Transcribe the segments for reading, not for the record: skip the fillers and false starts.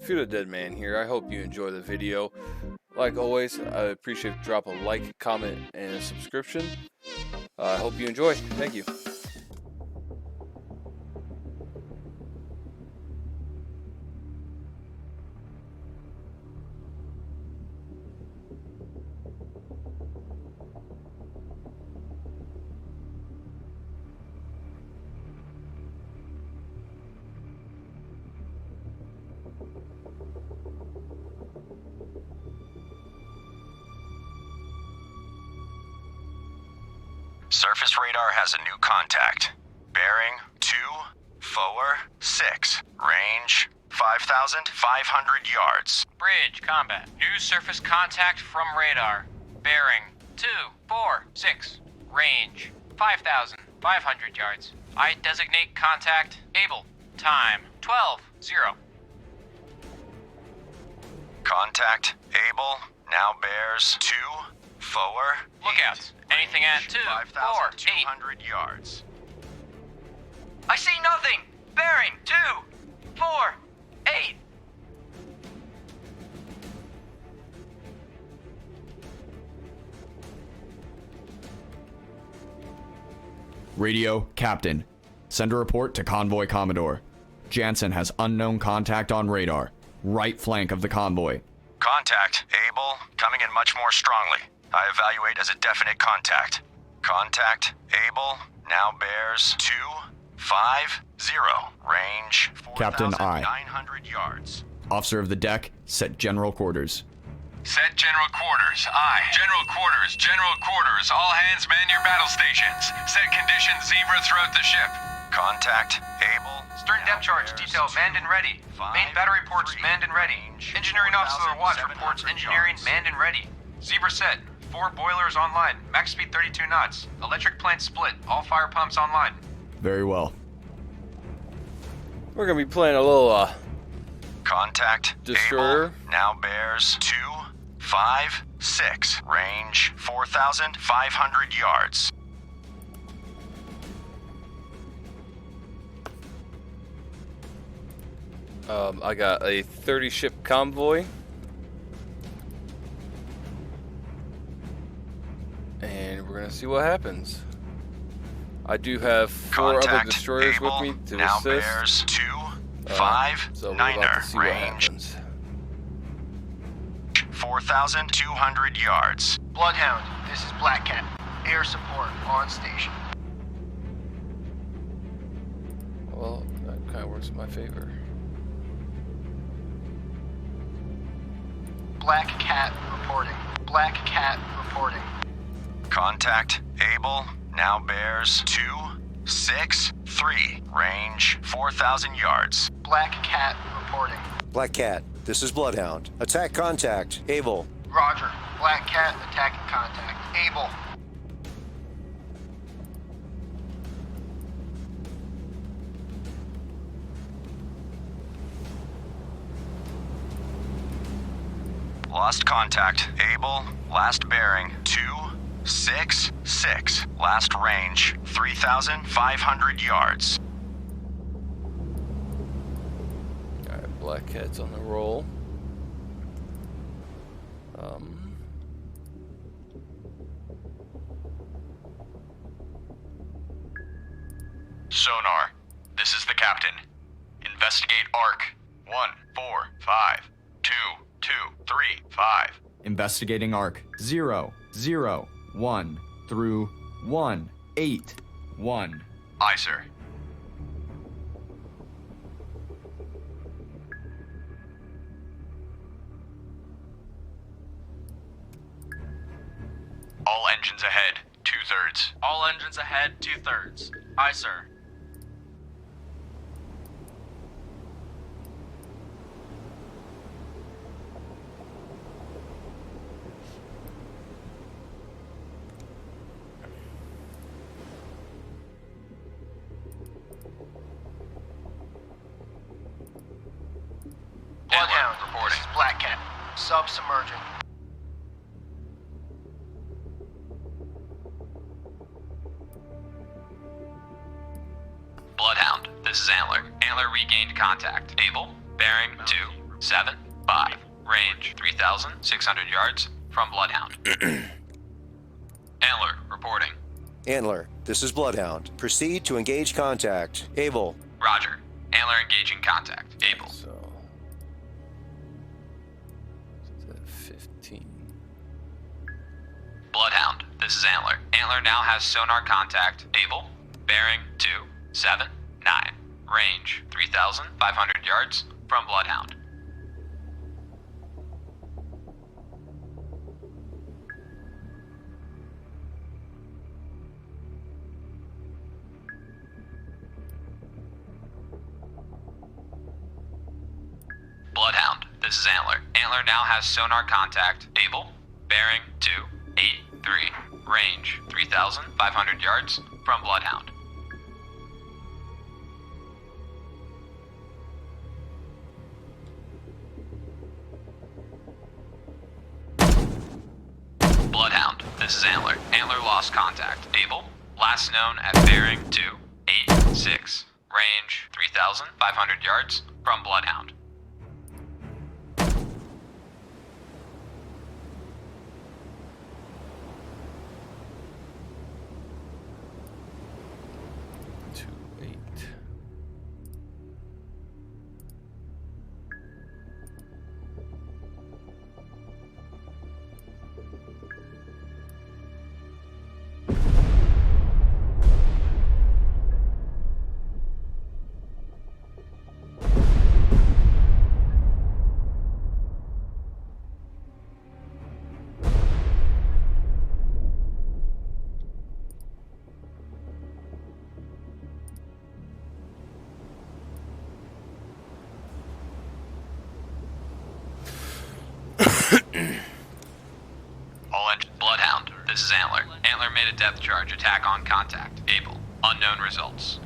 Feud a Dead Man here. I hope you enjoy the video. Like always, I appreciate if you drop a like, comment, and a subscription. I hope you enjoy. Thank you. Surface radar has a new contact. Bearing 246. Range 5,500 yards. Bridge, combat. New surface contact from radar. Bearing 246. Range 5,500 yards. I designate contact Able. Time 12:0. Contact Able now bears 248. Lookouts. Anything at 248. 5,200 yards. I see nothing. Bearing 248. Radio, Captain. Send a report to Convoy Commodore. Jansen has unknown contact on radar. Right flank of the convoy. Contact Able coming in much more strongly. I evaluate as a definite contact. Contact Able now bears 250. Range Captain I. 4,900 yards. Officer of the deck, set general quarters. Set general quarters. Aye. General quarters. General quarters. All hands man your battle stations. Set conditions zebra throughout the ship. Contact Able. Stern depth charge detail manned and ready. Main battery reports manned and ready. Engineering officer of the watch reports engineering manned and ready. Zebra set. 4 boilers online. Max speed 32 knots. Electric plant split. All fire pumps online. Very well. We're gonna be playing a little Contact Destroyer. Able now bears 256. Range 4,500 yards. I got a 30 ship convoy. And we're gonna see what happens. I do have 4 other Contact destroyers Able with me to now assist. bears So we're about to see what 259er. Range happens. 4,200 yards. Bloodhound, this is Black Cat. Air support on station. Well, that kind of works in my favor. Black Cat reporting. Black Cat reporting. Contact Able now bears 263. Range 4,000 yards. Black Cat reporting. Black Cat, this is Bloodhound. Attack contact. Able. Roger. Black Cat attacking contact. Able. Lost contact. Able. Last bearing 266. Last range 3,500 yards. Alright, Black Cat's on the roll. Sonar. This is the captain. Investigate ARC 1452235. Investigating arc 001 through 181. Aye, sir. All engines ahead, 2/3. All engines ahead, 2/3. Aye, sir. Bloodhound, reporting. this is Black Cat. Submerging. Bloodhound, this is Antler. Antler regained contact. Able, bearing 2, 7. 7, 5. Range 3,600 yards from Bloodhound. Antler, reporting. Antler, this is Bloodhound. Proceed to engage contact. Able. Roger. Antler engaging contact. Able. So, it's at 15. Bloodhound, this is Antler. Antler now has sonar contact. Able. Bearing 279. Range 3,500 yards from Bloodhound. Bloodhound, this is Antler. Antler now has sonar contact. Able. Bearing 283. Range 3,500 yards from Bloodhound. Bloodhound, this is Antler. Antler lost contact. Able. Last known at bearing 286. Range 3,500 yards from Bloodhound. Bloodhound, this is Antler. Antler made a depth charge. Attack on contact. Able. Unknown results.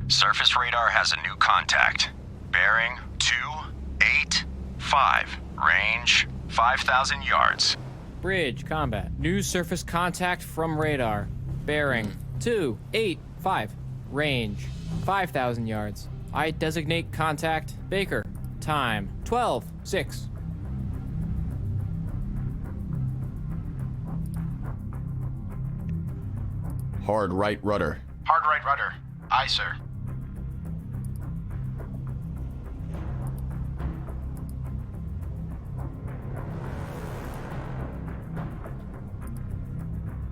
Surface radar has a new contact. Bearing 285. Range 5,000 yards. Bridge, combat. New surface contact from radar. Bearing 285. Range 5,000 yards. I designate contact Baker. Time 12:06. Hard right rudder. Hard right rudder. Aye, sir.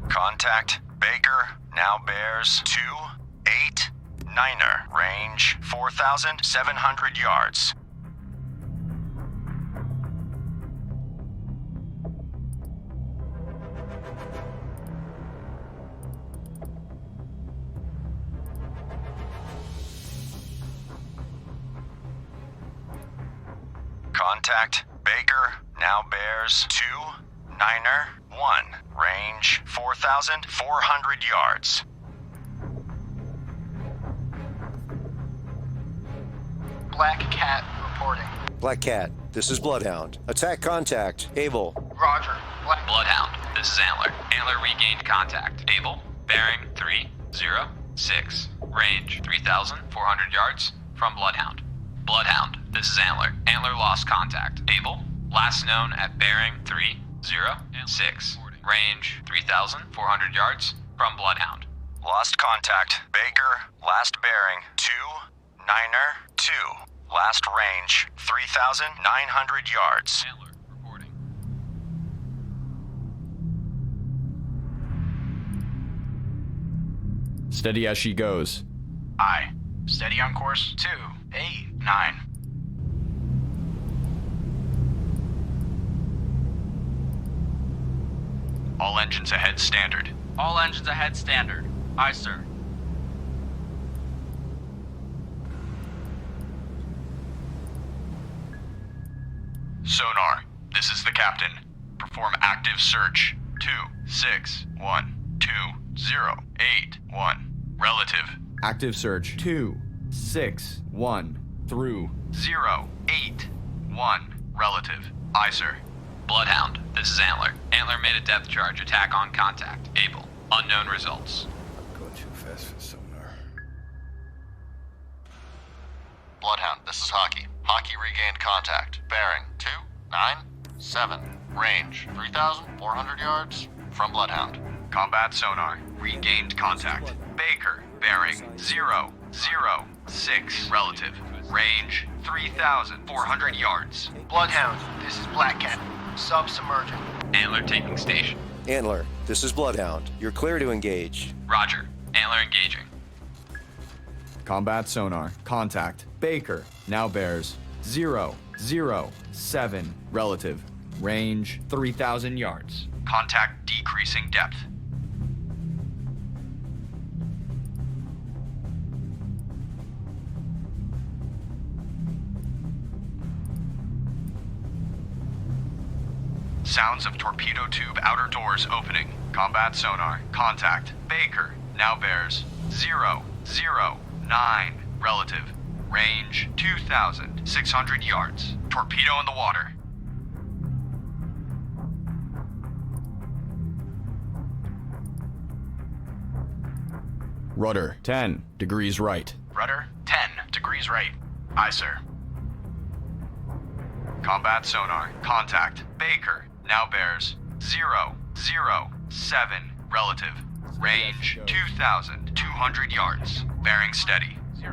Contact Baker now bears 289er. Range 4,700 yards. Contact Baker now bears 291. Range 4,400 yards. Black Cat reporting. Black Cat, this is Bloodhound. Attack contact. Able. Roger. Bloodhound, this is Antler. Antler regained contact. Able. Bearing 306. Range 3,400 yards from Bloodhound. Bloodhound, this is Antler. Antler lost contact. Able. Last known at bearing 306. Range 3,400 yards from Bloodhound. Lost contact. Baker, last bearing 292. Last range 3,900 yards. Antler reporting. Steady as she goes. Aye. Steady on course 289. All engines ahead standard. All engines ahead standard. Aye, sir. Sonar, this is the captain. Perform active search. 2612081. Relative. Active search 261 through 081. Relative. Aye, sir. Bloodhound, this is Antler. Antler made a depth charge. Attack on contact. Able. Unknown results. Go too fast for sonar. Bloodhound, this is Hockey. Hockey regained contact. Bearing 297. Range 3,400 yards from Bloodhound. Combat sonar. Regained contact. Baker. Bearing 006. Relative. Range 3,400 yards. Bloodhound, this is Black Cat. Subsubmergent. Antler taking station. Antler, this is Bloodhound. You're clear to engage. Roger. Antler engaging. Combat sonar. Contact. Baker. Now bears 007. Relative. Range 3,000 yards. Contact decreasing depth. Sounds of torpedo tube outer doors opening. Combat sonar. Contact. Baker. Now bears 009. Relative. Range 2,600 yards. Torpedo in the water. Rudder 10 degrees right. Rudder 10 degrees right. Aye, sir. Combat sonar. Contact. Baker. Now bears 007. Relative. Range 2,200 yards. Bearing steady. 02.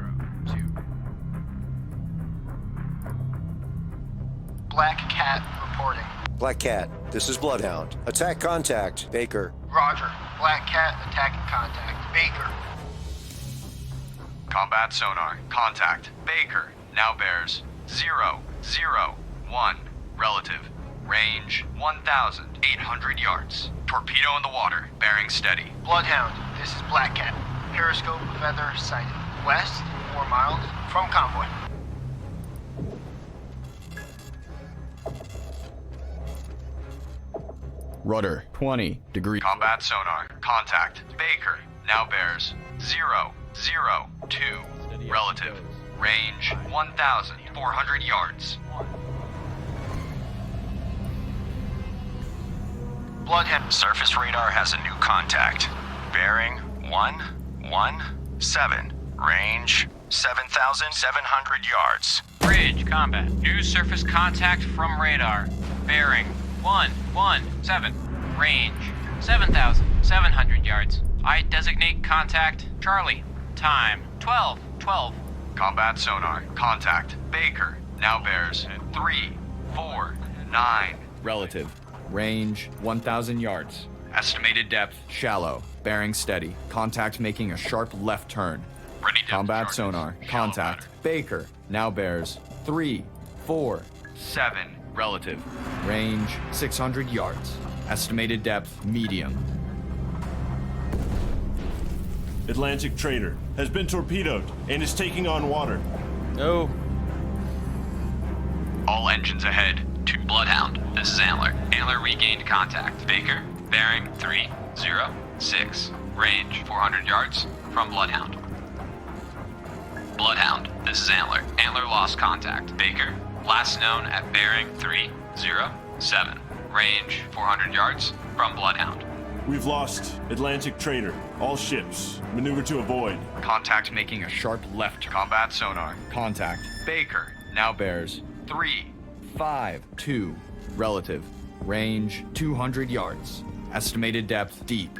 Black Cat reporting. Black Cat, this is Bloodhound. Attack contact. Baker. Roger. Black Cat attacking contact. Baker. Combat sonar. Contact. Baker. Now bears 001. Relative. Range 1,800 yards. Torpedo in the water. Bearing steady. Bloodhound, this is Black Cat. Periscope feather sighted. West, 4 miles from Convoy. Rudder 20 degrees. Combat sonar. Contact. Baker. Now bears 002. Relative. Range 1,400 yards. Bloodhound. Surface radar has a new contact. Bearing 117. Range 7,700 yards. Bridge combat. New surface contact from radar. Bearing 117. Range 7,700 yards. I designate contact Charlie. Time 12:12. Combat sonar. Contact. Baker. Now bears 349. Relative. Range 1,000 yards. Estimated depth. Shallow. Bearing steady. Contact making a sharp left turn. Ready depth Combat charges. sonar. Shallow Contact. ladder. Baker. Now bears 347. 7. Relative. Range 600 yards. Estimated depth medium. Atlantic trader has been torpedoed and is taking on water. No. All engines ahead. To Bloodhound. This is Antler. Antler regained contact. Baker. Bearing 306. Range 400 yards from Bloodhound. Bloodhound. This is Antler. Antler lost contact. Baker. Last known at bearing 307. Range 400 yards from Bloodhound. We've lost Atlantic trader. All ships maneuver to avoid. Contact making a Sharp left. combat sonar. Contact. Baker. Now Bears 352. relative. Range 200 yards. Estimated depth deep.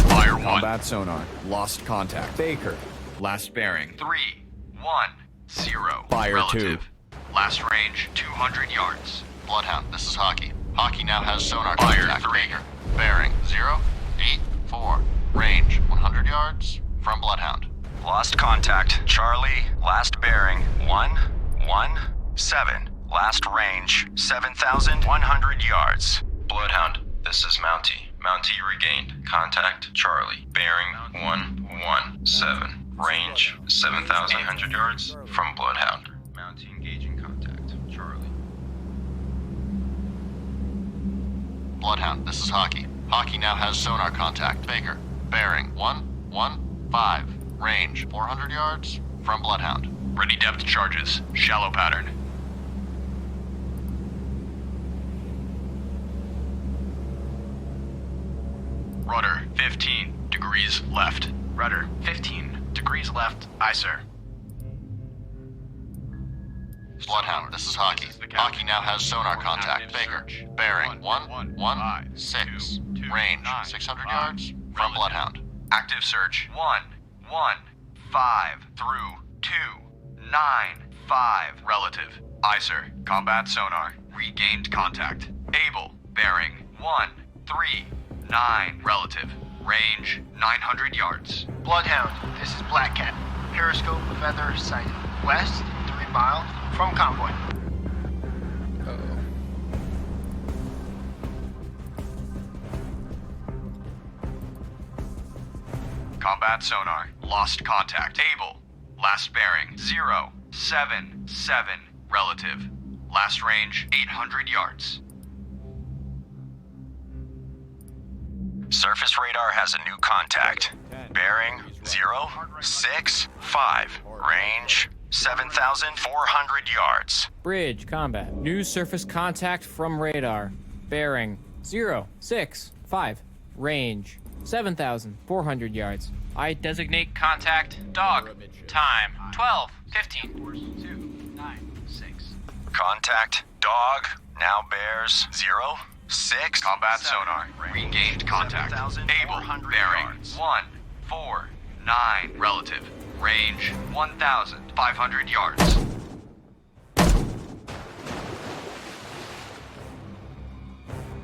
Fire 1. Combat sonar. Lost contact. Baker. Last bearing. 310. Fire Relative. 2. Last range 200 yards. Bloodhound, this is Hockey. Hockey now has sonar Fire contact. 3. Baker. Bearing 084. Range 100 yards from Bloodhound. Lost contact. Charlie. Last bearing 117. Last range 7,100 yards. Bloodhound, this is Mountie. Mountie regained. Contact Charlie. Bearing 117. Range 7,100 yards from Bloodhound. Mountie engaging contact. Charlie. Bloodhound, this is Hockey. Hockey now has sonar contact. Baker. Bearing 115. Range 400 yards from Bloodhound. Ready depth charges. Shallow pattern. Rudder 15 degrees left. Rudder 15 degrees left. Aye, sir. Bloodhound, this is Hockey. Hockey now has sonar contact. Baker, bearing 116. Range 600 yards from Bloodhound. Active search. 115 through 295. Relative. Aye, sir. Combat sonar. Regained contact. Able. Bearing 139. Relative. Range 900 yards. Bloodhound, this is Black Cat. Periscope feather sighted. West 3 miles from Convoy. Combat sonar. Lost contact. Able. Last bearing 077. Relative. Last range 800 yards. Surface radar has a new contact. Bearing 065. Range 7,400 yards. Bridge combat. New surface contact from radar. Bearing 065. Range 7,400 yards. I designate contact dog. Time 12:15. 296. Contact dog now bears 06. Combat sonar. Regained contact. Able. Bearing 149. Relative. Range 1,500 yards.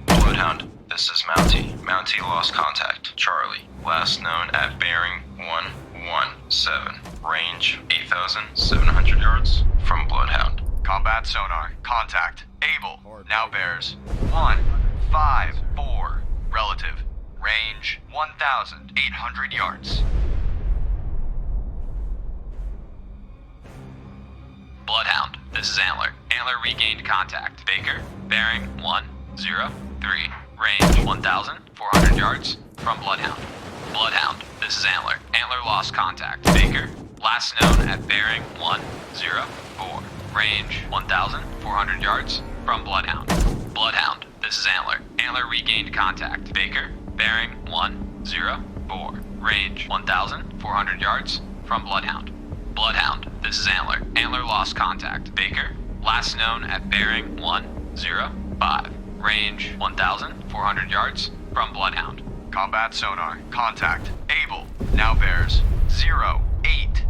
Bloodhound, this is Mountie. Mountie lost contact. Charlie. Last known at bearing 117. Range 8,700 yards from Bloodhound. Combat sonar. Contact. Able. Now bears 154. Relative. Range 1,800 yards. Bloodhound, this is Antler. Antler regained contact. Baker, bearing 103. Range 1,400 yards from Bloodhound. Bloodhound, this is Antler. Antler lost contact. Baker, last known at bearing 104. Range 1,400 yards from Bloodhound. Bloodhound, this is Antler. Antler regained contact. Baker, bearing 104. Range 1,400 yards from Bloodhound. Bloodhound, this is Antler. Antler lost contact. Baker, last known at bearing 105. Range 1,400 yards from Bloodhound. Combat sonar. Contact. Able. Now bears 080.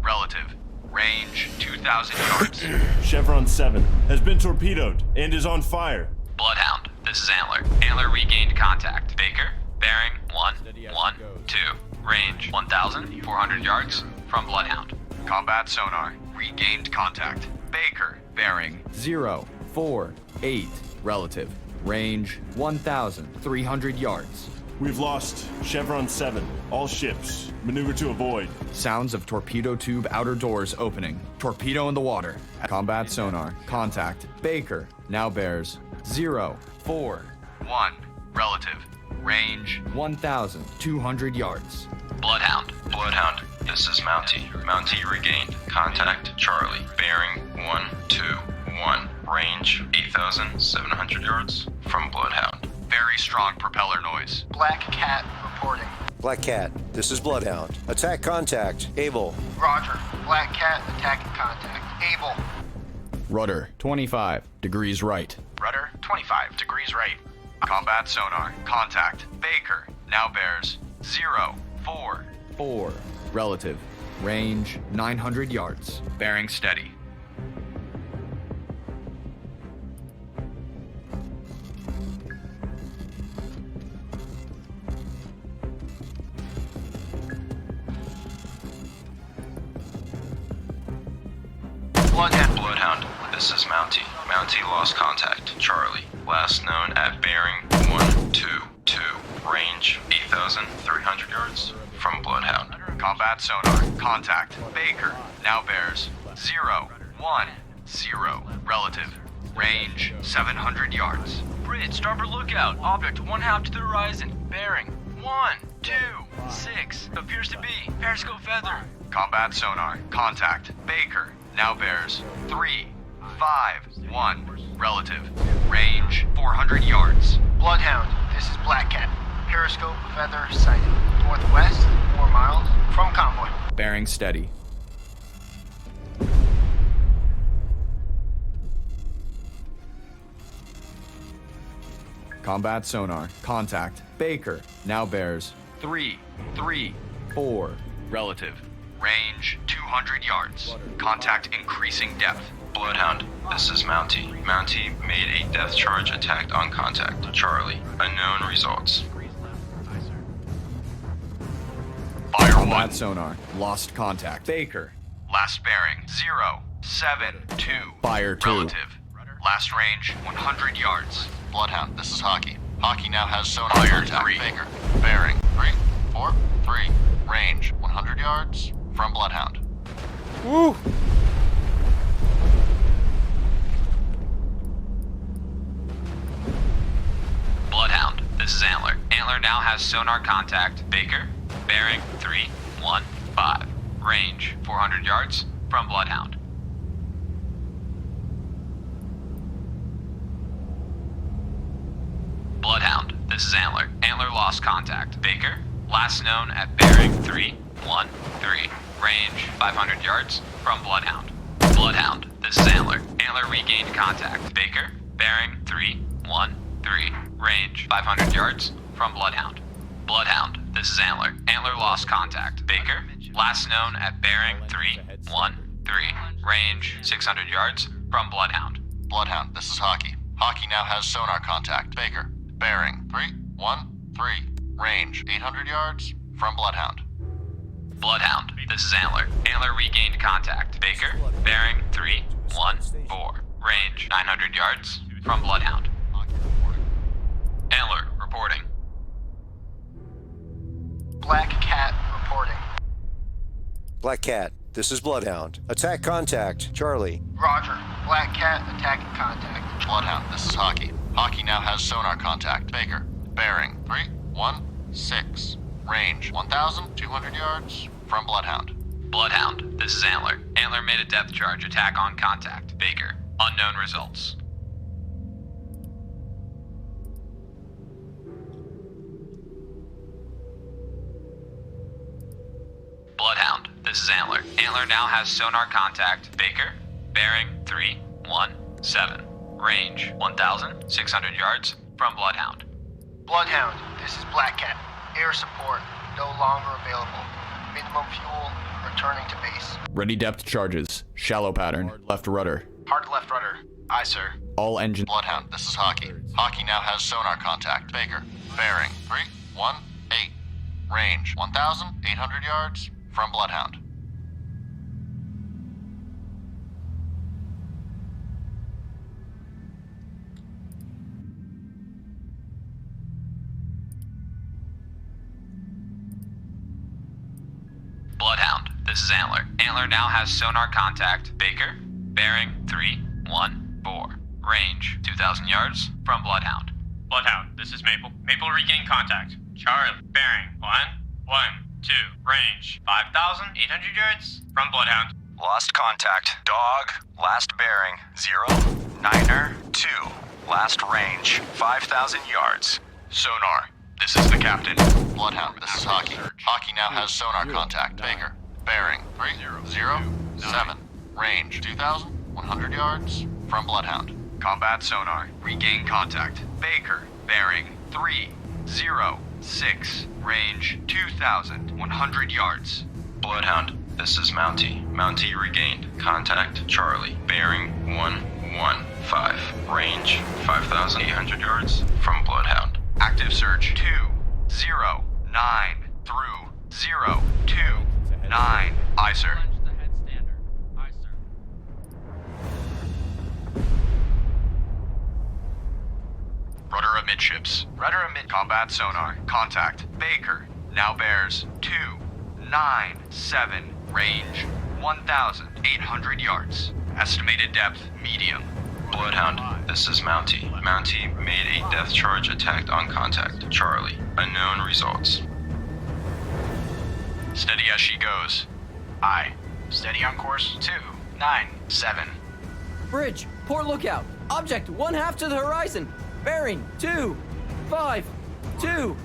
Relative. Range 2,000 yards. Chevron 7 has been torpedoed and is on fire. Bloodhound, this is Antler. Antler regained contact. Baker, bearing 112. Range 1,400 yards from Bloodhound. Combat sonar. Regained contact. Baker, bearing 048. Relative. Range 1,300 yards. We've lost Chevron 7. All ships, maneuver to avoid. Sounds of torpedo tube outer doors opening. Torpedo in the water. Combat sonar. Contact. Baker. Now bears 041. Relative. Range 1,200 yards. Bloodhound. Bloodhound, this is Mountie. Mountie regained contact. Charlie. Bearing 121. Range 8,700 yards from Bloodhound. very strong propeller noise. Black Cat reporting. Black Cat, this is Bloodhound. Attack contact. Able. Roger. Black Cat attacking contact. Able. Rudder 25 degrees right. Rudder 25 degrees right. Combat sonar. Contact. Baker. Now bears 044. Relative. Range 900 yards. Bearing steady. Bloodhound, this is Mountie. Mountie lost contact. Charlie. Last known at bearing 122. Range 8,300 yards from Bloodhound. Combat sonar. Contact. Baker. Now bears 010. Relative. Range 700 yards. Bridge, starboard lookout. Object 1/2 to the horizon. Bearing 1, 6 appears to be Periscope Feather. Combat sonar. Contact. Baker. Now bears 3, 5, 1. Relative. Range 400 yards. Bloodhound, this is Black Cat. Periscope Feather sighted. Northwest, 4 miles from Convoy. Bearing steady. Combat sonar. Contact. Baker. Now bears 3, 3, 4. Relative. Range 200 yards. Contact increasing depth. Bloodhound, this is Mountie. Mountie made a depth charge attack on contact. Charlie, unknown results. Fire Combat 1. sonar. Lost contact. Baker. Last bearing 0, 7, 2. Fire 2. Relative. Last range 100 yards. Bloodhound, this is Hockey. Hockey now has sonar Fire contact. 3. Baker. Bearing 3, 4, 3. Range 100 yards from Bloodhound. Woo! Bloodhound, this is Antler. Antler now has sonar contact. Baker, bearing 315. Range 400 yards from Bloodhound. Bloodhound, this is Antler. Antler lost contact. Baker, last known at bearing 313. Range 500 yards from Bloodhound. Bloodhound, this is Antler. Antler regained contact. Baker, bearing 313. Range 500 yards from Bloodhound. Bloodhound, this is Antler. Antler lost contact. Baker, last known at bearing 313. Range 600 yards from Bloodhound. Bloodhound, this is Hockey. Hockey now has sonar contact. Baker. Bearing 313. Range 800 yards from Bloodhound. Bloodhound, this is Antler. Antler regained contact. Baker, bearing 314. Range 900 yards from Bloodhound. Antler, reporting. Black Cat reporting. Black Cat, this is Bloodhound. Attack contact. Charlie. Roger. Black Cat attacking contact. Bloodhound, this is Hockey. Hockey now has sonar contact. Baker. Bearing 316. Range 1,200 yards from Bloodhound. Bloodhound, this is Antler. Antler made a depth charge attack on contact. Baker, unknown results. Bloodhound, this is Antler. Antler now has sonar contact. Baker, bearing 317. Range 1,600 yards from Bloodhound. Bloodhound, this is Black Cat. Air support no longer available. Minimum fuel returning to base. Ready depth charges. Shallow pattern. Left rudder. Hard left rudder. Aye, sir. All engine. Bloodhound, this is Hockey. Hockey now has sonar contact. Baker. Bearing 318. Range 1,800 yards from Bloodhound. Bloodhound, this is Antler. Antler now has sonar contact. Baker, bearing 314. Range 2,000 yards from Bloodhound. Bloodhound, this is Maple. Maple regain contact. Charlie, bearing 112. Range 5,800 yards from Bloodhound. Lost contact. Dog. Last bearing 092. Last range 5,000 yards. Sonar. This is the captain. Bloodhound, this is Hockey. Hockey now has sonar contact. Baker. Bearing 307. Range 2,100 yards from Bloodhound. Combat sonar. Regain contact. Baker. Bearing 306. Range 2,100 yards. Bloodhound, this is Mountie. Mountie regained contact. Charlie, bearing 115. Range 5,800 yards from Bloodhound. Active search 209 through 029. Aye, sir. Rudder amidships. Rudder amid combat sonar. Contact. Baker. Now bears 297. Range 1,800 yards. Estimated depth medium. Bloodhound, this is Mountie. Mountie made a depth charge attack on contact. Charlie, unknown results. Steady as she goes. Aye. Steady on course 297. Bridge, port lookout. Object 1/2 to the horizon. Bearing 252.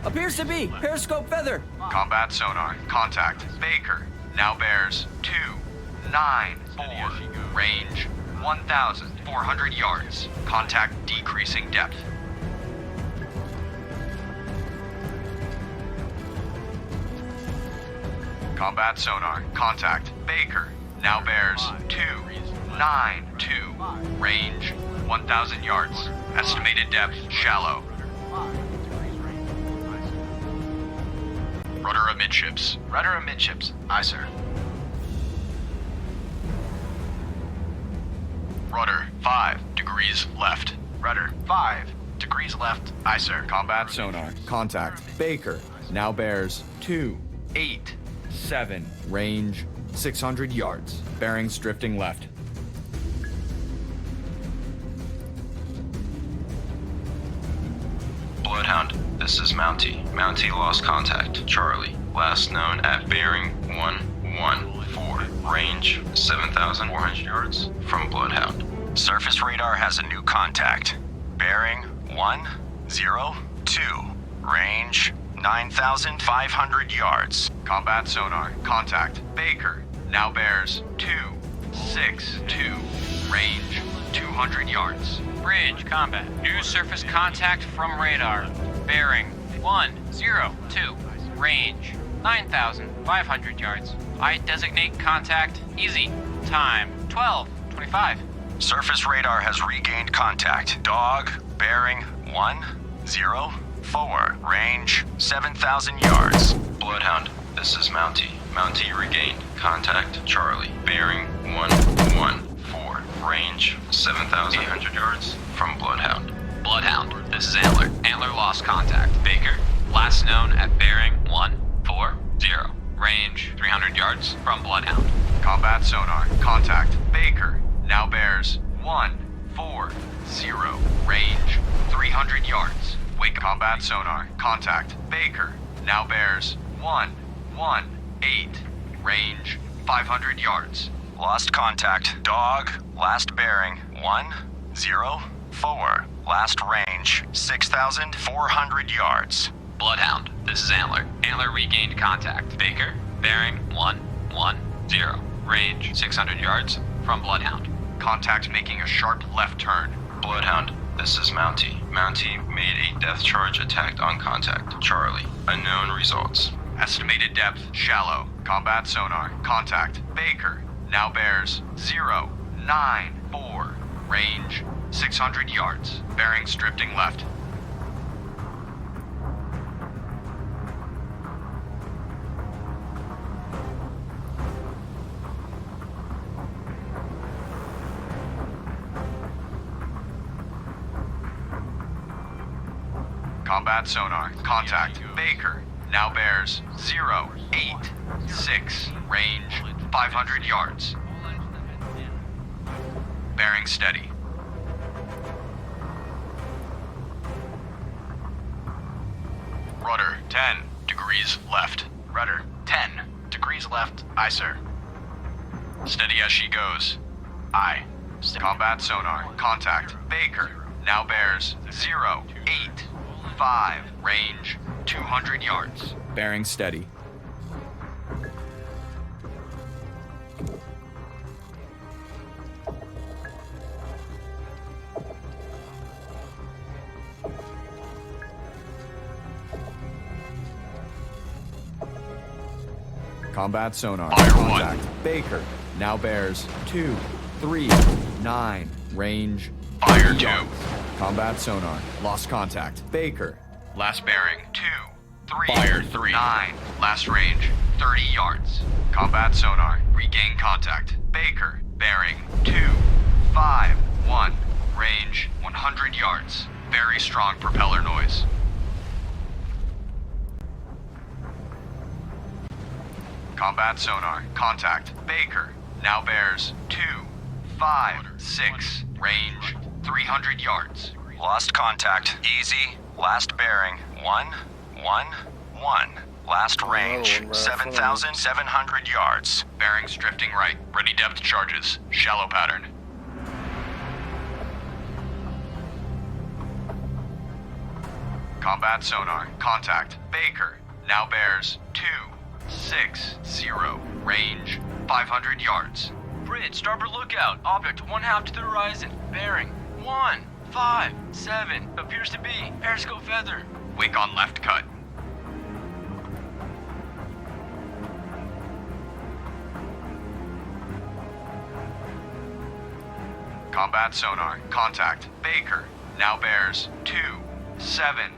Appears to be periscope feather. Combat sonar. Contact. Baker. Now bears 294. Range 1,400 yards. Contact decreasing depth. Combat sonar. Contact. Baker. Now bears 292. Range 1,000 yards. Estimated depth shallow. Rudder amidships. Rudder amidships. Aye, sir. Rudder 5 degrees left. Rudder 5 degrees left. Aye, sir. Combat Sonar. Contact. Baker. Now bears 287. Range 600 yards. Bearings drifting left. Bloodhound, this is Mountie. Mountie lost contact. Charlie. Last known at bearing 114. Range 7,400 yards from Bloodhound. Surface radar has a new contact. Bearing 102. Range 9,500 yards. Combat sonar. Contact. Baker. Now bears 262. Range 200 yards. Bridge combat. New surface contact from radar. Bearing 102. Range 9,500 yards. I designate contact easy. Time 12:25. Surface radar has regained contact. Dog, bearing 104. Range 7,000 yards. Bloodhound, this is Mountie. Mountie regained contact. Charlie, bearing 114. Range 7,800 yards from Bloodhound. Bloodhound, this is Antler. Antler lost contact. Baker, last known at bearing 140. Range 300 yards from Bloodhound. Combat sonar. Contact. Baker. Now bears 140. Range 300 yards. Wake combat sonar. Contact. Baker. Now bears 118. Range 500 yards. Lost contact. Dog. Last bearing 104. Last range 6,400 yards. Bloodhound, this is Antler. Antler regained contact. Baker, bearing 110. Range 600 yards from Bloodhound. Contact making a sharp left turn. Bloodhound, this is Mountie. Mountie made a death charge attack on contact. Charlie, unknown results. Estimated depth, shallow. Combat sonar. Contact. Baker. Now bears 094. Range 600 yards. Bearings drifting left. Combat sonar. Contact. Baker. Now bears 086. Range 500 yards. Bearing steady. Rudder 10 degrees left. Rudder 10 degrees left. Aye, sir. Steady as she goes. Aye. Combat sonar. Contact. Baker. Now bears 085. Range 200 yards. Bearing steady. Combat sonar. Fire Contact. Baker. Now bears 239. Range. Fire 2. yards. Combat sonar. Lost contact. Baker. Last bearing 2, 3. Fire 3. 9. Last range 30 yards. Combat sonar. Regain contact. Baker. Bearing 251. Range 100 yards. Very strong propeller noise. Combat sonar. Contact. Baker. Now bears 256. Range 300 yards. Lost contact. Easy. Last bearing 111. Last range, 7,700 yards. Bearings drifting right. Ready depth charges. Shallow pattern. Combat sonar. Contact. Baker. Now bears 260. Range 500 yards. Bridge, starboard lookout. Object 1/2 to the horizon. Bearing 157. Appears to be periscope feather. Wake on left cut. Combat sonar. Contact. Baker. Now bears 270.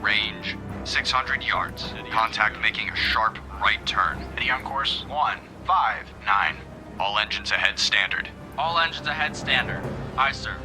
Range 600 yards. Contact making a sharp right turn. Heading on course 159. All engines ahead standard. All engines ahead standard. Aye, sir.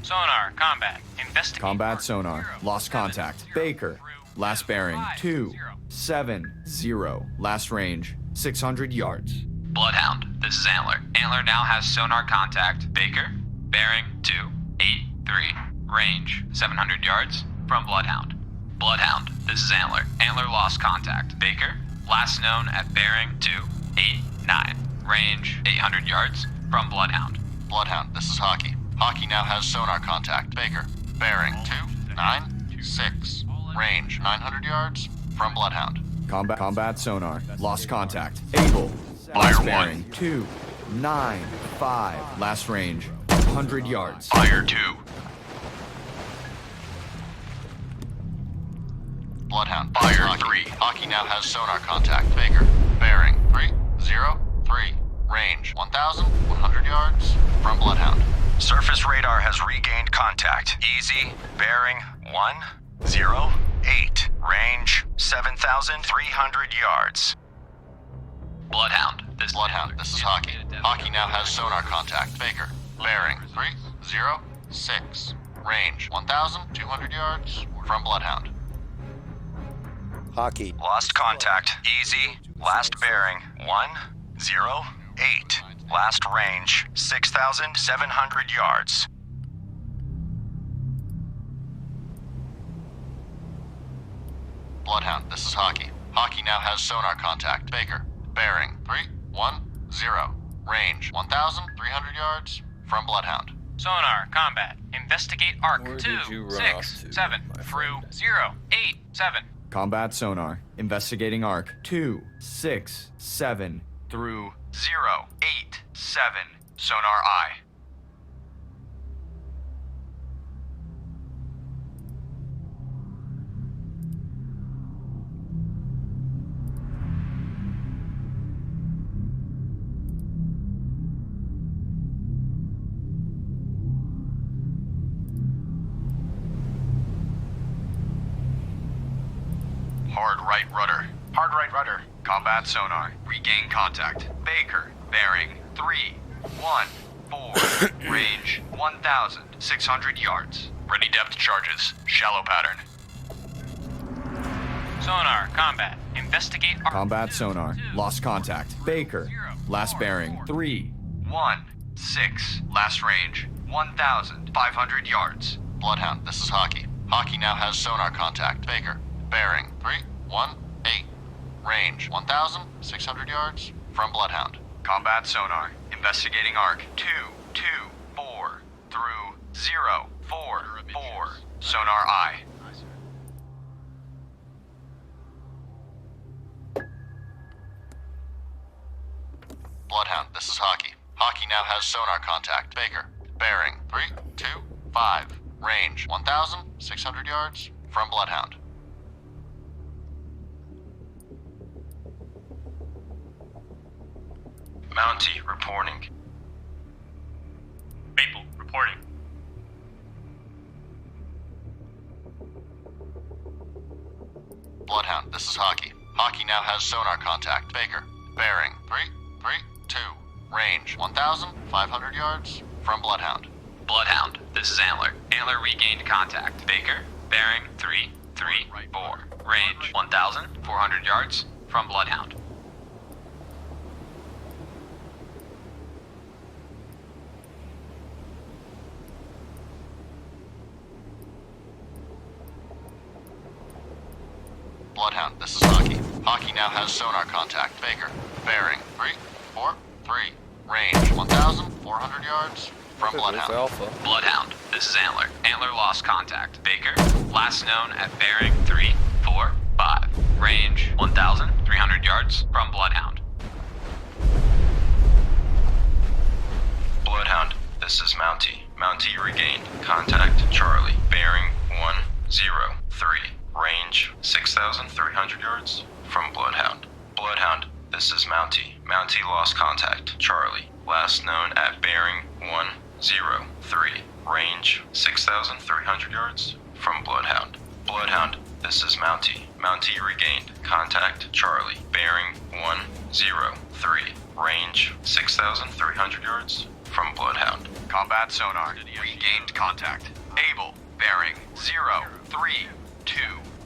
Sonar, combat. Investigate. Combat sonar. Lost contact. Baker. Last bearing 270. Last range 600 yards. Bloodhound, this is Antler. Antler now has sonar contact. Baker, bearing 283. Range 700 yards from Bloodhound. Bloodhound, this is Antler. Antler lost contact. Baker, last known at bearing 289. Range 800 yards from Bloodhound. Bloodhound, this is Hockey. Hockey now has sonar contact. Baker, bearing 296. Range 900 yards from Bloodhound. Combat sonar. Lost contact. Able. Last bearing 295. Last range 100 yards. Fire 2. Bloodhound. Fire Hockey. 3. Hockey now has sonar contact. Baker, bearing 303. Range 1,100 yards from Bloodhound. Surface radar has regained contact. Easy, bearing 108. Range 7,300 yards. Bloodhound, this is Hockey. Hockey now has sonar contact. Baker, bearing 306. Range 1,200 yards from Bloodhound. Hockey. Lost contact. Easy, last bearing 108. Last range 6,700 yards. Bloodhound, this is Hockey. Hockey now has sonar contact. Baker, bearing 310. Range 1,300 yards from Bloodhound. Sonar, combat. Investigate arc Where did you run off to, 267 my through friend? 087. Combat sonar. Investigating arc 267 through 087. Sonar eye. Hard right rudder. Hard right rudder. Combat sonar. Regain contact. Baker, bearing 314. Range 1,600 yards. Ready depth charges. Shallow pattern. Sonar, combat. Investigate arc combat sonar. Lost contact. Baker. Last bearing 316. Last range 1,500 yards. Bloodhound, this is Hockey. Hockey now has sonar contact. Baker, bearing 318. Range 1,600 yards from Bloodhound. Combat sonar. Investigating arc 224 through 044. Sonar eye. Bloodhound, this is Hockey. Hockey now has sonar contact. Baker, bearing 325. Range 1,600 yards from Bloodhound. Mountie reporting. Maple, reporting. Bloodhound, this is Hockey. Hockey now has sonar contact. Baker, bearing 332. Range 1,500 yards from Bloodhound. Bloodhound, this is Antler. Antler regained contact. Baker, bearing 334. Range 1,400 yards from Bloodhound. Bloodhound, this is Hockey. Hockey now has sonar contact. Baker, bearing 343, range 1,400 yards from Bloodhound. Alpha. Bloodhound, this is Antler. Antler lost contact. Baker, last known at bearing 345, range 1,300 yards from Bloodhound. Bloodhound, this is Mountie. Mountie regained. Contact Charlie. Bearing 103. Range 6,300 yards from Bloodhound. Bloodhound, this is Mountie. Mountie lost contact. Charlie. Last known at bearing 103. Range 6,300 yards from Bloodhound. Bloodhound, this is Mountie. Mountie regained. Contact Charlie. Bearing 103. Range 6,300 yards from Bloodhound. Combat sonar. Regained contact. Able. Bearing 032.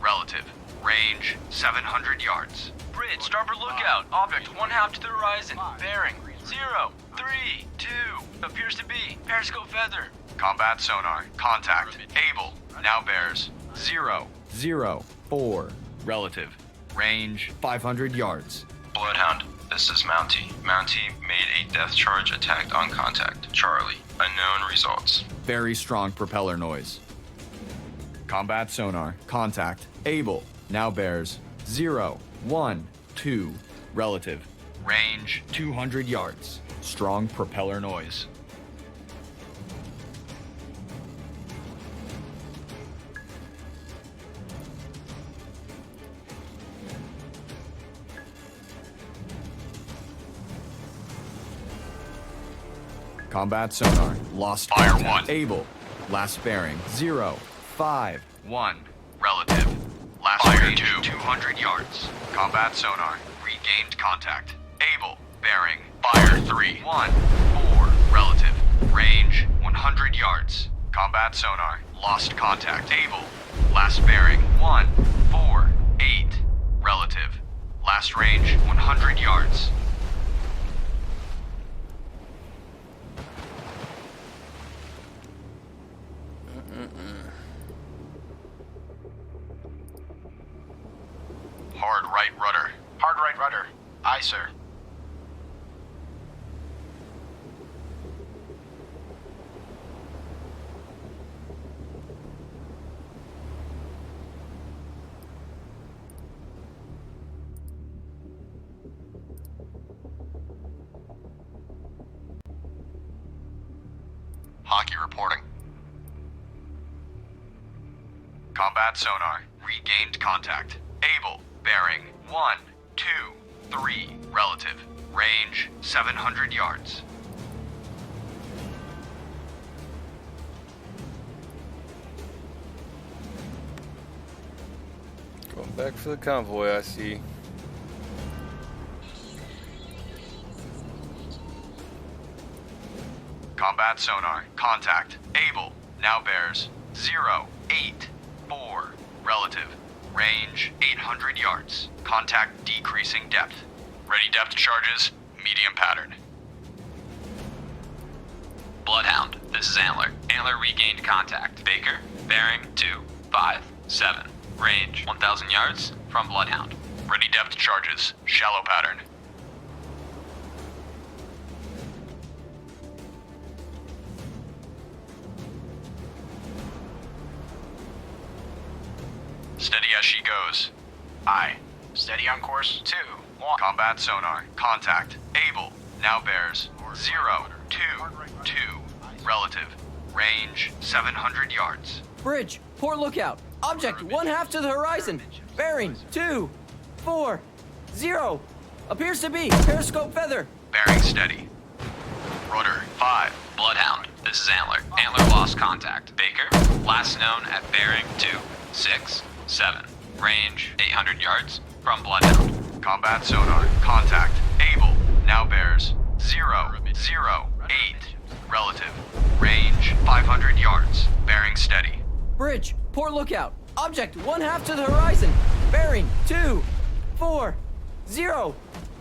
Relative. Range 700 yards. Bridge, starboard lookout. Object 1/2 to the horizon. Bearing 032. Appears to be periscope feather. Combat sonar. Contact. Able. Now bears 004. Relative. Range 500 yards. Bloodhound, this is Mountie. Mountie made a death charge attack on contact. Charlie. Unknown results. Very strong propeller noise. Combat sonar. Contact. Able. Now bears 012. Relative. Range 200 yards. Strong propeller noise. Combat sonar. Lost Fire contact. 1. Able. Last bearing 051. Relative. Last Fire range 2. 200 yards. Combat sonar. Regained contact. Able. Bearing. Fire 3. 14. Relative. Range 100 yards. Combat sonar. Lost contact. Able. Last bearing 148. Relative. Last range 100 yards. Hard right rudder. Hard right rudder. Aye, sir. Hockey reporting. Combat sonar. Regained contact. Able. Bearing 123. Relative. Range 700 yards. Going back for the convoy, I see. Combat sonar. Contact. Able. Now bears 084. Relative. Range 800 yards. Contact decreasing depth. Ready depth charges. Medium pattern. Bloodhound, this is Antler. Antler regained contact. Baker, bearing 257. Range 1,000 yards from Bloodhound. Ready depth charges. Shallow pattern. Steady as she goes. Aye. Steady on course 2. Combat sonar. Contact. Able. Now bears 022. Relative. Range 700 yards. Bridge, port lookout. Object 1/2 to the horizon. Bearing 240. Appears to be periscope feather. Bearing steady. Rudder 5. Bloodhound, this is Antler. Antler lost contact. Baker, last known at bearing 267. Range 800 yards from Bloodhound. Combat sonar. Contact. Able. Now bears 008. Relative. Range 500 yards. Bearing steady. Bridge, port lookout. Object 1/2 to the horizon. Bearing 240.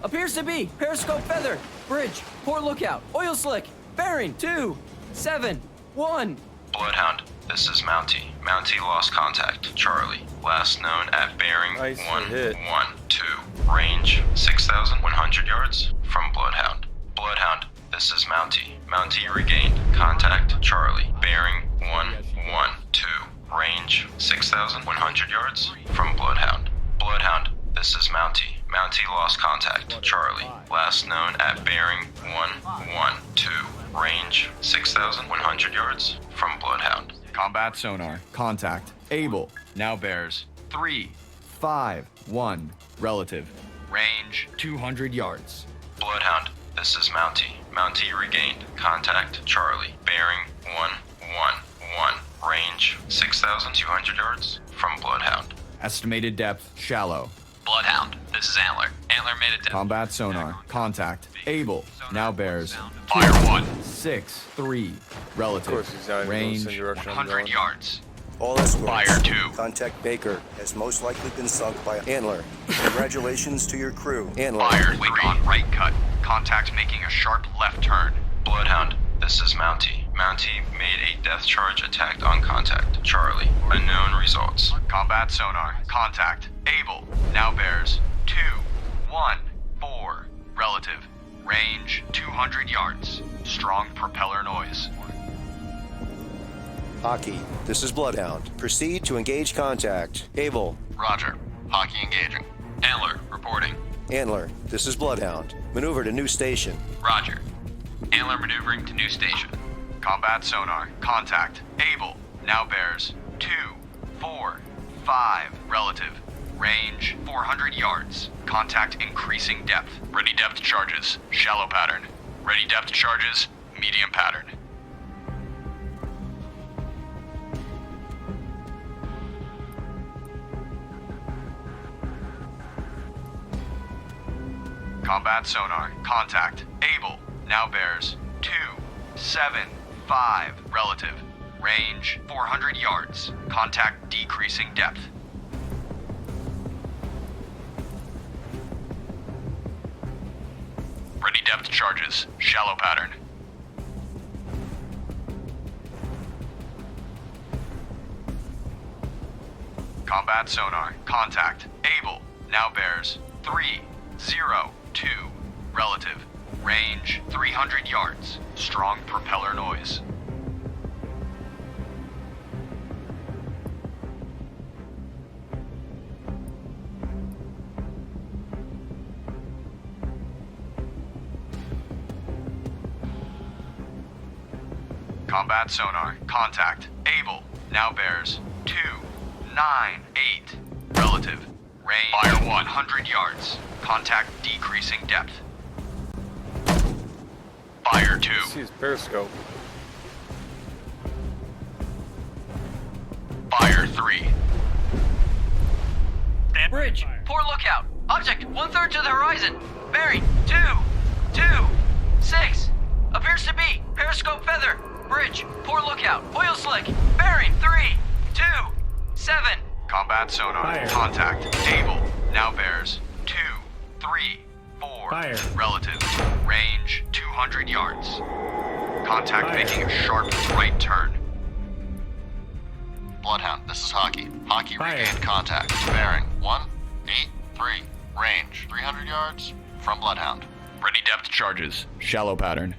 Appears to be periscope feather. Bridge, port lookout. Oil slick. Bearing 271. Bloodhound, this is Mountie. Mountie lost contact. Charlie, last known at bearing Nice 112. Range 6,100 yards from Bloodhound. Bloodhound, this is Mountie. Mountie regained contact. Charlie, bearing 112. Range 6,100 yards from Bloodhound. Bloodhound, this is Mountie. Mountie lost contact. Charlie, last known at bearing 112. Range 6,100 yards from Bloodhound. Combat sonar. Contact. Able. Now bears 351. Relative. Range 200 yards. Bloodhound, this is Mountie. Mountie regained contact. Charlie, bearing 111. Range 6,200 yards from Bloodhound. Estimated depth. Shallow. Bloodhound, this is Antler. Antler made it down. Combat sonar. Contact. Able. Now bears. Fire 1. 6-3. Relative. Of course, he's not even going the Range same direction I'm 100 going. yards. All escorts. Fire 2. Contact Baker has most likely been sunk by Antler. Congratulations to your crew. Antler. Fire 3. Wake on right cut. Contact making a sharp left turn. Bloodhound, this is Mountie. Mountie made a death charge attack on contact. Charlie, unknown results. Combat sonar. Contact. Able. Now bears 214. Relative. Range 200 yards. Strong propeller noise. Hockey, this is Bloodhound. Proceed to engage contact. Able. Roger. Hockey engaging. Antler, reporting. Antler, this is Bloodhound. Maneuver to new station. Roger. Antler maneuvering to new station. Combat sonar. Contact. Able. Now bears 245. Relative. Range 400 yards. Contact increasing depth. Ready depth charges. Shallow pattern. Ready depth charges. Medium pattern. Combat sonar. Contact. Able. Now bears 275. Relative. Range 400 yards. Contact decreasing depth. Ready depth charges. Shallow pattern. Combat sonar. Contact. Able. Now bears 302. Relative. Range 300 yards. Strong propeller noise. Combat sonar. Contact. Able. Now bears 298. Relative. Range Fire 1. 100 yards. Contact decreasing depth. Fire 2. See his periscope. Fire 3. Bridge. Poor lookout. Object 1/3 to the horizon. Bearing 226. Appears to be periscope feather. Bridge. Poor lookout. Oil slick. Bearing 327. Combat sonar. Fire. Contact. Able. Now bears 234. Fire. Relative. Range 200 yards. Contact Fire. making a sharp right turn. Bloodhound, this is Hockey. Hockey Fire. regained contact. Bearing 183. Range 300 yards from Bloodhound. Ready depth charges. Shallow pattern.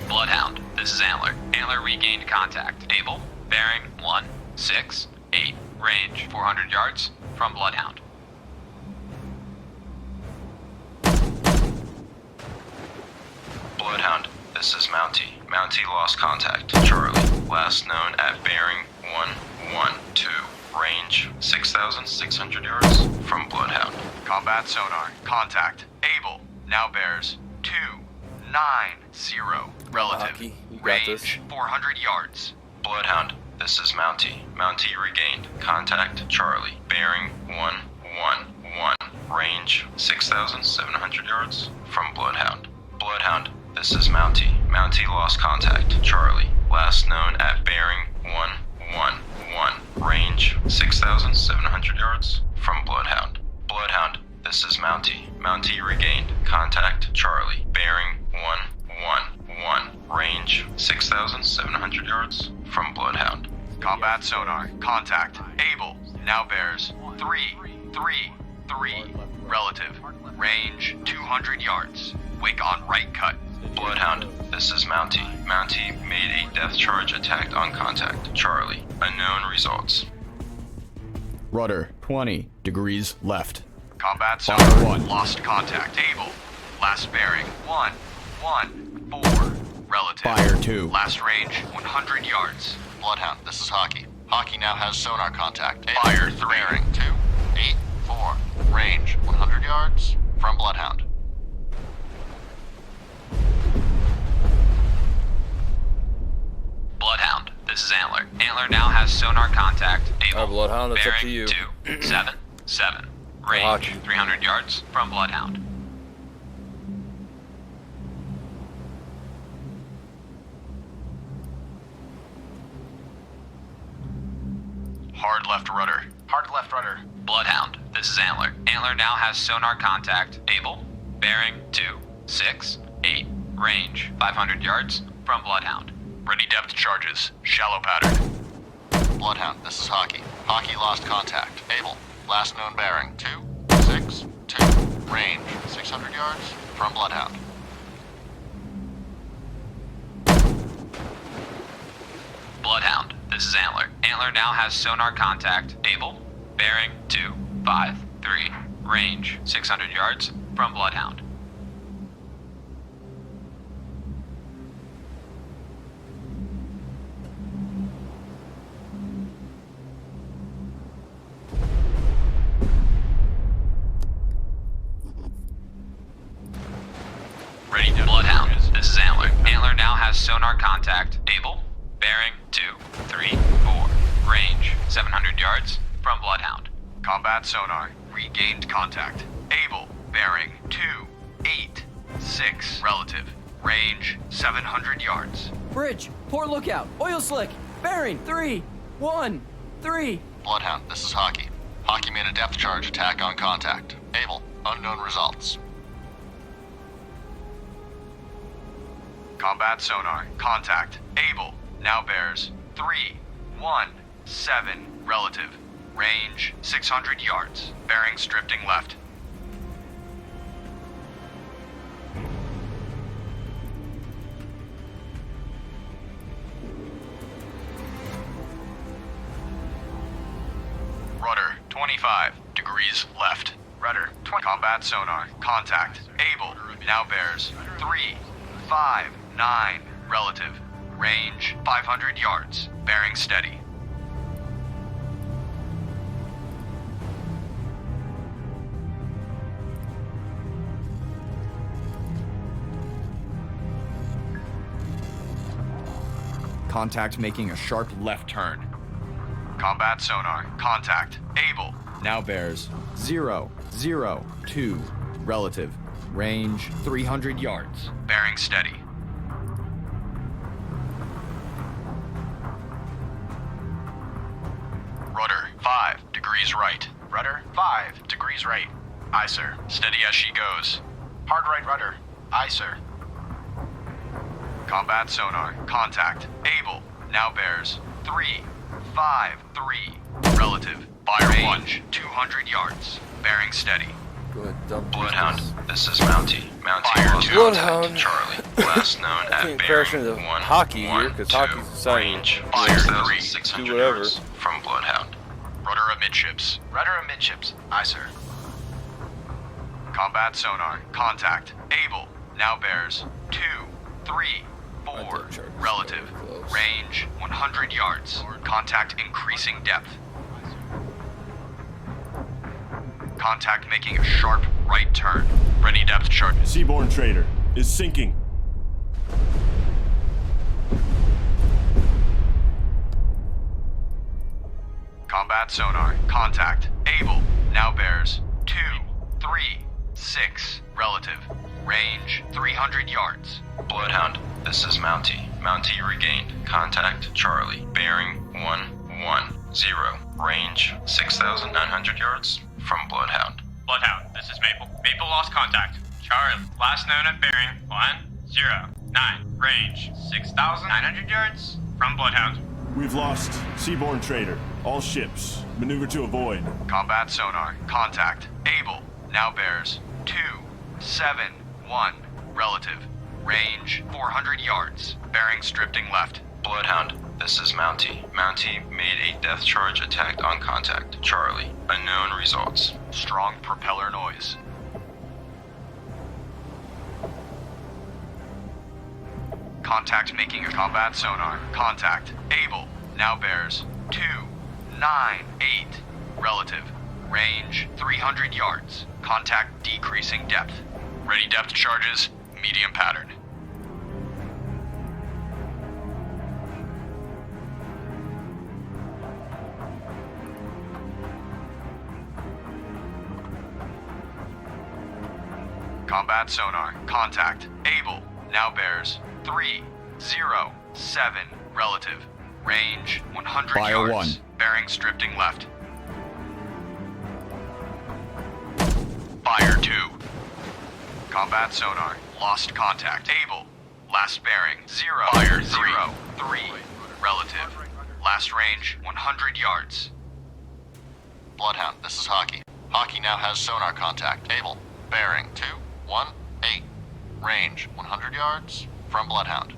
Bloodhound, this is Antler. Antler regained contact. Able. Bearing 168. Range 400 yards from Bloodhound. Bloodhound, this is Mountie. Mountie lost contact. Charlie, last known at bearing 112. Range 6,600 yards from Bloodhound. Combat sonar. Contact. Able. Now bears 290. Relative. Hockey, you got this. Range 400 yards. Bloodhound, this is Mountie. Mountie regained contact. Charlie, bearing 111. Range 6,700 yards from Bloodhound. Bloodhound, this is Mountie. Mountie lost contact. Charlie, last known at bearing 111. Range 6,700 yards from Bloodhound. Bloodhound, this is Mountie. Mountie regained contact. Charlie, bearing 111. yards from Bloodhound. Combat sonar. Contact. Able. Now bears 333. Relative. Range 200 yards. Wake on right cut. Bloodhound, this is Mountie. Mountie made a depth charge attack on contact. Charlie, unknown results. Rudder 20 degrees left. Combat Fire sonar. 1. Lost contact. Able. Last bearing 114. Relative. Fire 2. Last range 100 yards. Bloodhound, this is Hockey. Hockey now has sonar contact. Fire 3. Bearing 284. Range 100 yards from Bloodhound. Bloodhound, this is Antler. Antler now has sonar contact. Able. Alright, Bloodhound, that's up to you. 277. Range Hockey. 300 yards from Bloodhound. Hard left rudder. Hard left rudder. Bloodhound, this is Antler. Antler now has sonar contact. Able. Bearing 268. Range 500 yards from Bloodhound. Ready depth charges. Shallow pattern. Bloodhound, this is Hockey. Hockey lost contact. Able. Last known bearing 262. Range 600 yards from Bloodhound. Bloodhound, this is Antler. Antler now has sonar contact. Able. Bearing 253. Range 600 yards from Bloodhound. Ready depth Bloodhound, charges. this is Antler. Antler now has sonar contact. Able. Bearing 234. Range 700 yards from Bloodhound. Combat sonar. Regained contact. Able. Bearing 286. Relative. Range 700 yards. Bridge, port lookout, oil slick, bearing 313. Bloodhound, this is Hockey. Hockey made a depth charge attack on contact. Able. Unknown results. Combat sonar. Contact. Able. Now bears 317. Relative. Range 600 yards. Bearings drifting left. Rudder 25 degrees left. Rudder 20. Combat sonar. Contact. Able. Now bears 359. Relative. Range 500 yards. Bearing steady. Contact making a sharp left turn. Combat sonar. Contact. Able. Now bears 002. Relative. Range 300 yards. Bearing steady. Rudder 5 degrees right. Rudder 5 degrees right. Aye, sir. Steady as she goes. Hard right rudder. Aye, sir. Combat sonar. Contact. Able. Now bears 353. Relative. Fire range 200 yards. Bearing steady. Go ahead, dump Bloodhound, this is Mountie. Mountie Fire lost 2. contact. Bloodhound. Charlie, last known at Can't crash bearing into 1 hockey here, 'cause 2, hockey's deciding range Fire 6,600 do whatever. yards from Bloodhound. Rudder amidships. Rudder amidships. Aye, sir. Combat sonar. Contact. Able. Now bears 234. Relative. Range 100 yards. Contact increasing depth. Contact making a sharp right turn. Ready depth charges. Seaborne Trader is sinking. Combat sonar. Contact. Able. Now bears 236. Relative. Range 300 yards. Bloodhound, this is Mountie. Mountie regained contact. Charlie, bearing 110. Range 6,900 yards from Bloodhound. Bloodhound, this is Maple. Maple lost contact. Charlie, last known at bearing 109. Range 6,900 yards From Bloodhound. We've lost Seaborn Trader. All ships, maneuver to avoid. Combat sonar. Contact. Able. Now bears 271. Relative. Range 400 yards. Bearings drifting left. Bloodhound, this is Mountie. Mountie made a death charge attack on contact. Charlie, unknown results. Strong propeller noise. Contact making a combat sonar. Contact. Able. Now bears 298. Relative. Range 300 yards. Contact decreasing depth. Ready depth charges. Medium pattern. Combat sonar. Contact. Able. Now bears 307. Relative. Range 100 Bio yards. 1. Bearings drifting left. Fire 2. Combat sonar. Lost contact. Able. Last bearing 0. Fire 3. Relative. Last range 100 yards. Bloodhound, this is Hockey. Hockey now has sonar contact. Able. Bearing 218. Range 100 yards from Bloodhound.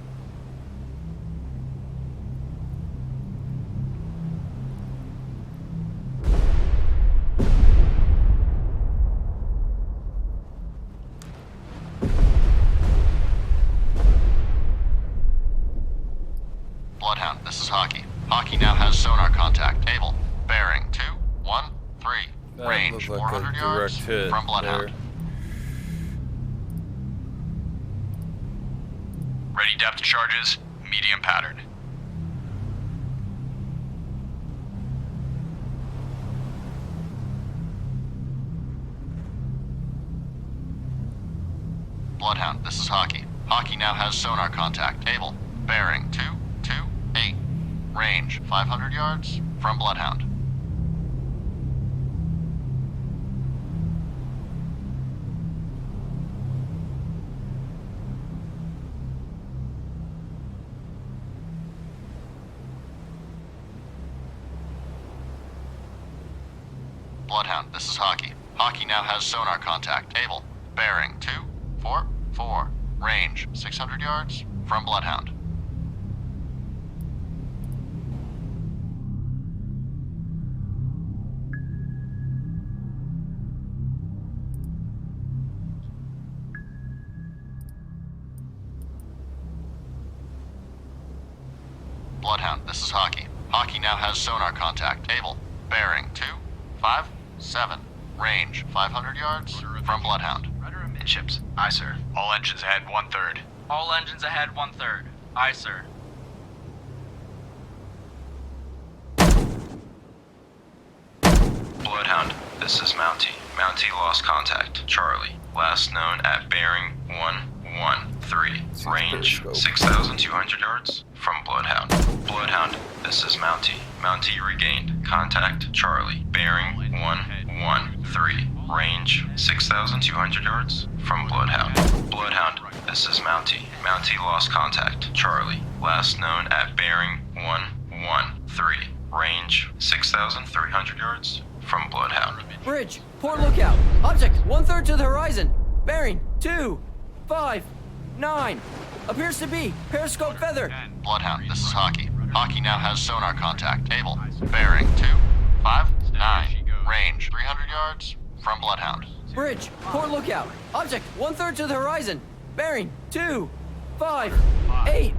Bloodhound, this is Hockey. Hockey now has sonar contact. Able. Bearing 213. That Range looked like 400 a yards direct hit from Bloodhound. there. Ready depth charges. Medium pattern. Bloodhound, this is Hockey. Hockey now has sonar contact. Able. Bearing 228. Range 500 yards from Bloodhound. Bloodhound, this is Hockey. Hockey now has sonar contact. Able. Bearing 244. Range 600 yards from Bloodhound. Bloodhound, this is Hockey. Hockey now has sonar contact. Able. Bearing 257. Range 500 yards from Bloodhound. Midships. Aye, sir. All engines ahead 1/3. All engines ahead 1/3. Aye, sir. Bloodhound, this is Mountie. Mountie lost contact. Charlie, last known at bearing 113. Range 6,200 yards from Bloodhound. Bloodhound, this is Mountie. Mountie regained contact. Charlie, bearing 113. Range 6,200 yards from Bloodhound. Bloodhound, this is Mountie. Mountie lost contact. Charlie, last known at bearing 113. Range 6,300 yards from Bloodhound. Bridge, port lookout. Object 1/3 to the horizon. Bearing 259. Appears to be periscope feather. Bloodhound, this is Hockey. Hockey now has sonar contact. Able. Bearing 259. Range 300 yards from Bloodhound. Bridge, port lookout. Object 1/3 to the horizon. Bearing 258.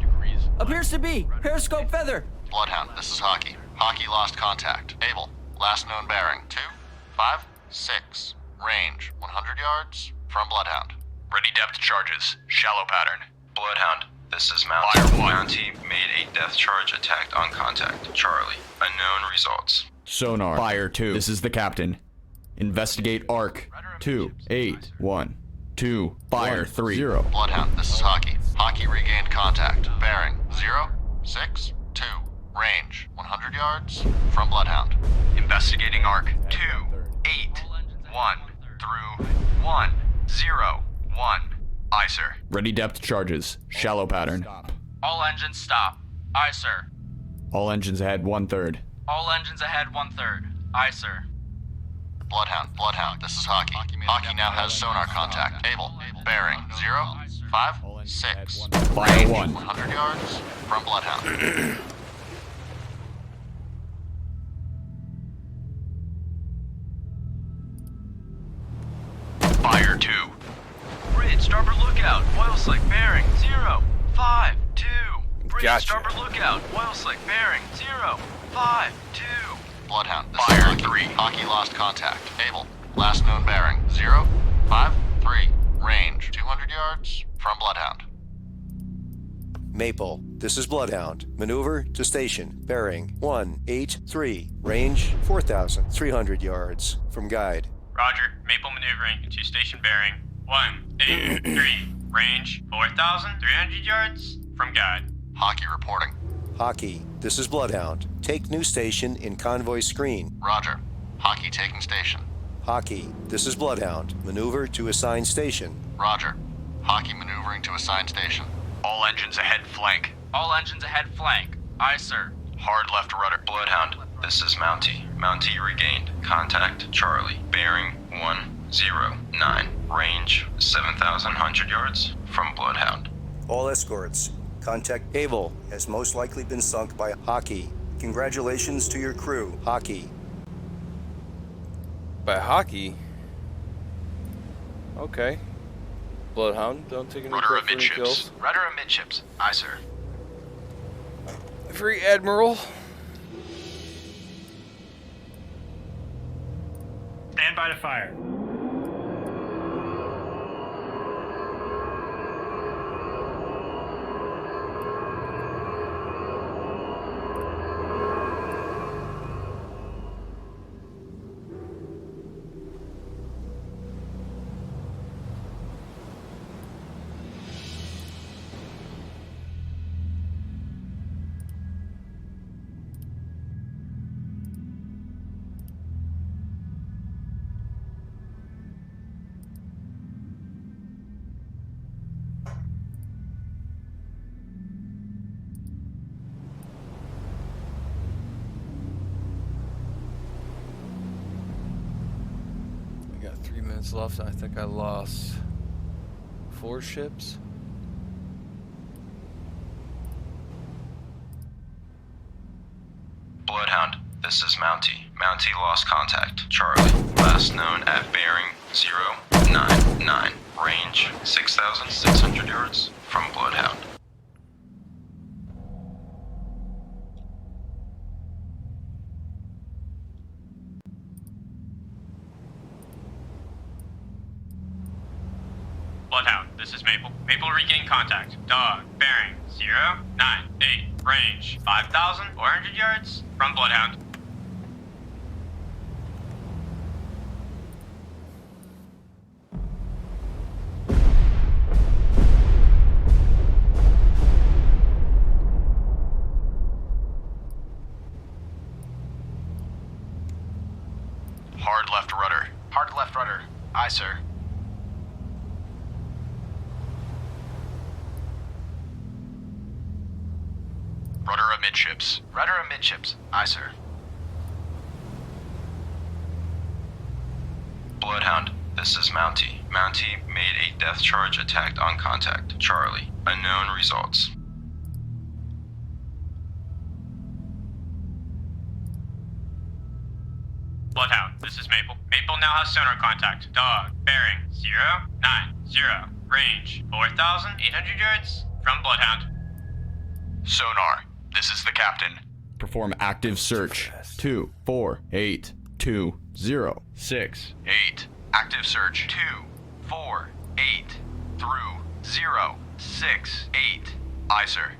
Appears to be periscope feather. Bloodhound, this is Hockey. Hockey lost contact. Able. Last known bearing 256. Range 100 yards from Bloodhound. Ready depth charges. Shallow pattern. Bloodhound, this is Mountie. Fire 1. Mountie made a death charge attack on contact. Charlie, unknown results. Sonar. Fire 2. This is the captain. Investigate arc. 281. Fire 3. 0. Bloodhound, this is Hockey. Hockey regained contact. Bearing 062. Range 100 yards from Bloodhound. Investigating arc 281 through 101. Aye, sir. Ready depth charges. Shallow pattern. All engines stop. Aye, sir. All engines ahead 1/3. All engines ahead 1/3. Aye, sir. Bloodhound, this is Hockey. Hockey now has sonar contact. Able. Bearing 056. Fire Range 1. 100 yards from Bloodhound. Fire 2. Bridge, starboard lookout. Oil slick bearing 052. Bridge, Gotcha. starboard lookout. Oil slick bearing 052. Bloodhound, this is Hockey. 3. Hockey lost contact. Able. Last known bearing 053. Range 200 yards from Bloodhound. Maple, this is Bloodhound. Maneuver to station. Bearing 183. Range 4,300 yards from guide. Roger. Maple maneuvering into station bearing 183. Range 4,300 yards from guide. Hockey reporting. Hockey, this is Bloodhound. Take new station in convoy screen. Roger. Hockey taking station. Hockey, this is Bloodhound. Maneuver to assigned station. Roger. Hockey maneuvering to assigned station. All engines ahead flank. All engines ahead flank. Aye, sir. Hard left rudder. Bloodhound, this is Mountie. Mountie regained. Contact Charlie. Bearing 109. Range 7,100 yards from Bloodhound. All escorts, contact Able has most likely been sunk by Hockey. Congratulations to your crew, Hockey. By Hockey? Okay. Bloodhound, don't take any Rudder credit for any amidships. kills. Rudder amidships. Aye, sir. Free Admiral. Stand by to fire. We got 3 minutes left. I think I lost 4 ships. Bloodhound, this is Mountie. Mountie lost contact. Charlie, last known at bearing 099. Range 6,600 yards from Bloodhound. Bloodhound, this is Maple. Maple regain contact. Dog, bearing 098. Range 5,400 yards from Bloodhound. Hard left rudder. Hard left rudder. Aye, sir. Rudder amidships. Rudder amidships. Aye, sir. Bloodhound, this is Mountie. Mountie made a death charge attack on contact. Charlie, unknown results. Bloodhound, this is Maple. Maple now has sonar contact. Dog, bearing 090. Range 4,800 yards from Bloodhound. Sonar, this is the captain. Perform active search. 2482068. 8. Active search. 248 through 068. Aye, sir.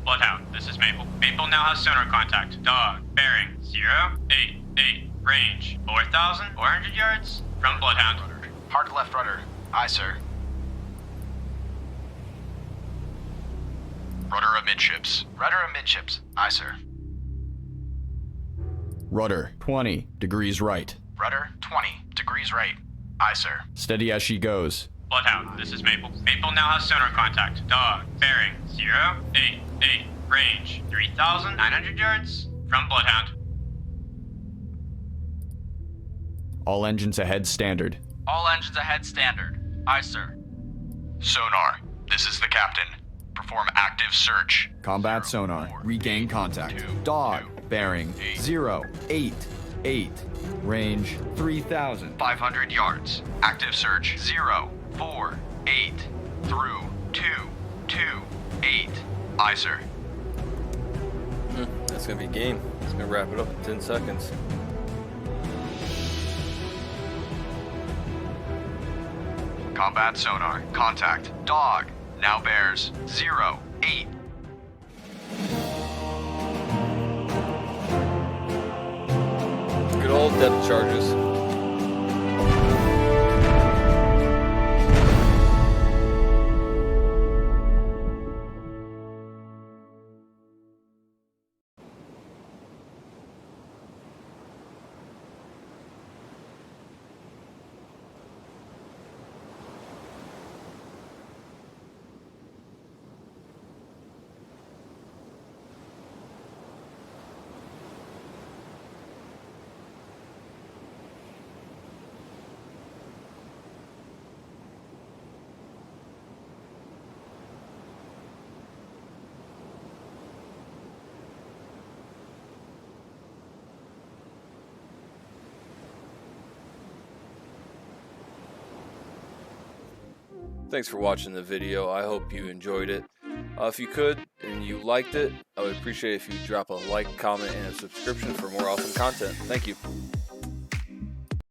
Bloodhound, this is Maple. Maple now has sonar contact. Dog, bearing 088. Range 4,400 yards from Bloodhound. Hard left rudder. Aye, sir. Rudder amidships. Rudder amidships. Aye, sir. Rudder 20 degrees right. Rudder 20 degrees right. Aye, sir. Steady as she goes. Bloodhound, this is Maple. Maple now has sonar contact. Dog, bearing 088. Range 3,900 yards from Bloodhound. All engines ahead standard. All engines ahead standard. Aye, sir. Sonar, this is the captain. Perform active search. Combat sonar. Regain contact. Dog. Bearing 088. Range 3,500 yards. Active search 048 through 228. Aye, sir. That's gonna be game. It's gonna wrap it up in 10 seconds. Combat sonar. Contact. Dog. Now bears 08. Good old depth charges. Thanks for watching the video. I hope you enjoyed it. If you could and you liked it, I would appreciate if you drop a like, comment, and a subscription for more awesome content. Thank you.